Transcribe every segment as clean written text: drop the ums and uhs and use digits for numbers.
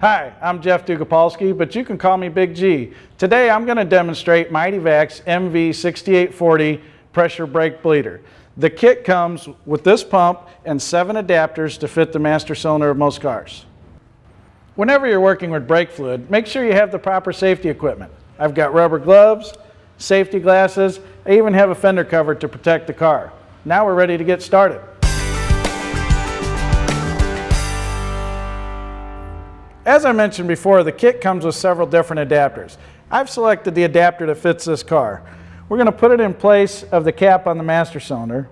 Hi, I'm Geoff Dugopolski, but you can call me Big G. Today I'm going to demonstrate Mityvac's MV6840 Pressure Bleeder. The kit comes with this pump and 7 adapters to fit the master cylinder of most cars. Whenever you're working with brake fluid, make sure you have the proper safety equipment. I've got rubber gloves, safety glasses, I even have a fender cover to protect the car. Now we're ready to get started. As I mentioned before, the kit comes with several different adapters. I've selected the adapter that fits this car. We're going to put it in place of the cap on the master cylinder.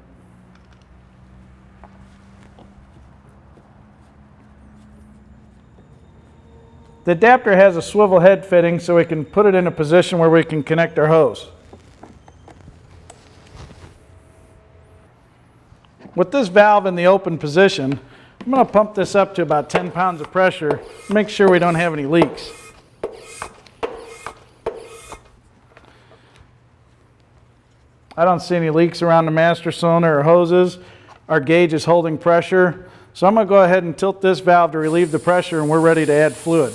The adapter has a swivel head fitting so we can put it in a position where we can connect our hose. With this valve in the open position, I'm going to pump this up to about 10 pounds of pressure, make sure we don't have any leaks. I don't see any leaks around the master cylinder or hoses. Our gauge is holding pressure. So I'm going to go ahead and tilt this valve to relieve the pressure, and we're ready to add fluid.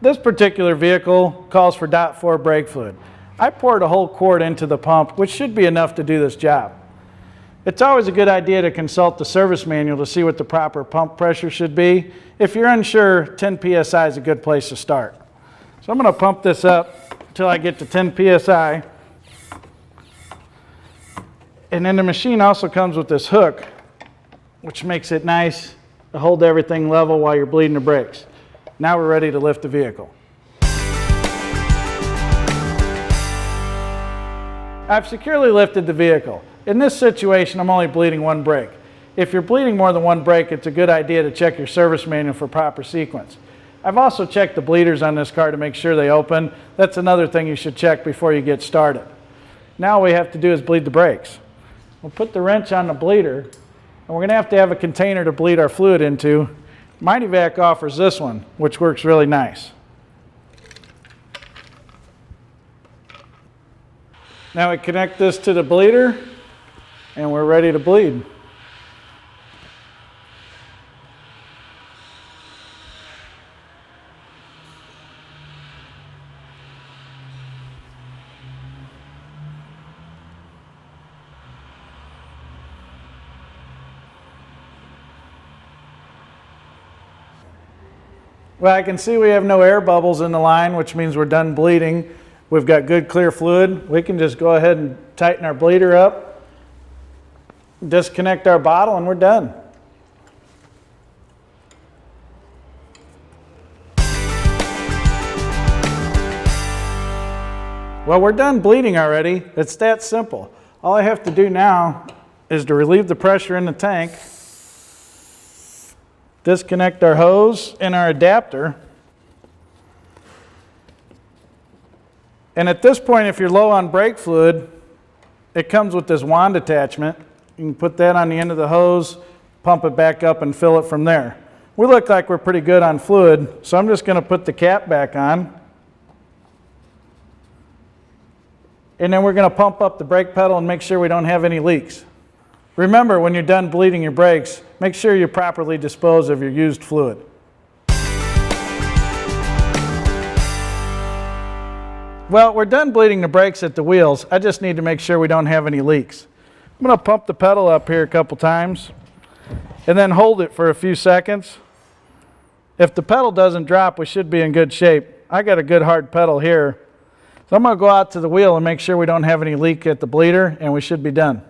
This particular vehicle calls for .4 brake fluid. I poured a whole quart into the pump, which should be enough to do this job. It's always a good idea to consult the service manual to see what the proper pump pressure should be. If you're unsure, 10 psi is a good place to start. So I'm going to pump this up until I get to 10 psi. And then the machine also comes with this hook, which makes it nice to hold everything level while you're bleeding the brakes. Now we're ready to lift the vehicle. I've securely lifted the vehicle. In this situation, I'm only bleeding one brake. If you're bleeding more than one brake, it's a good idea to check your service manual for proper sequence. I've also checked the bleeders on this car to make sure they open. That's another thing you should check before you get started. Now all we have to do is bleed the brakes. We'll put the wrench on the bleeder, and we're going to have a container to bleed our fluid into. Mityvac offers this one, which works really nice. Now we connect this to the bleeder, and we're ready to bleed. Well, I can see we have no air bubbles in the line, which means we're done bleeding. We've got good clear fluid. We can just go ahead and tighten our bleeder up, disconnect our bottle, and we're done. Well, we're done bleeding already. It's that simple. All I have to do now is to relieve the pressure in the tank, disconnect our hose and our adapter. And at this point, if you're low on brake fluid, it comes with this wand attachment. You can put that on the end of the hose, pump it back up, and fill it from there. We look like we're pretty good on fluid, so I'm just going to put the cap back on. And then we're going to pump up the brake pedal and make sure we don't have any leaks. Remember, when you're done bleeding your brakes, make sure you properly dispose of your used fluid. Well, we're done bleeding the brakes at the wheels. I just need to make sure we don't have any leaks. I'm going to pump the pedal up here a couple times and then hold it for a few seconds. If the pedal doesn't drop, we should be in good shape. I got a good hard pedal here. So I'm going to go out to the wheel and make sure we don't have any leak at the bleeder, and we should be done.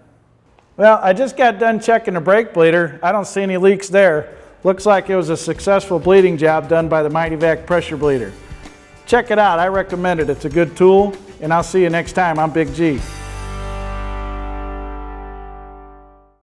Well, I just got done checking the brake bleeder. I don't see any leaks there. Looks like it was a successful bleeding job done by the Mityvac Pressure Bleeder. Check it out. I recommend it. It's a good tool, and I'll see you next time. I'm Big G.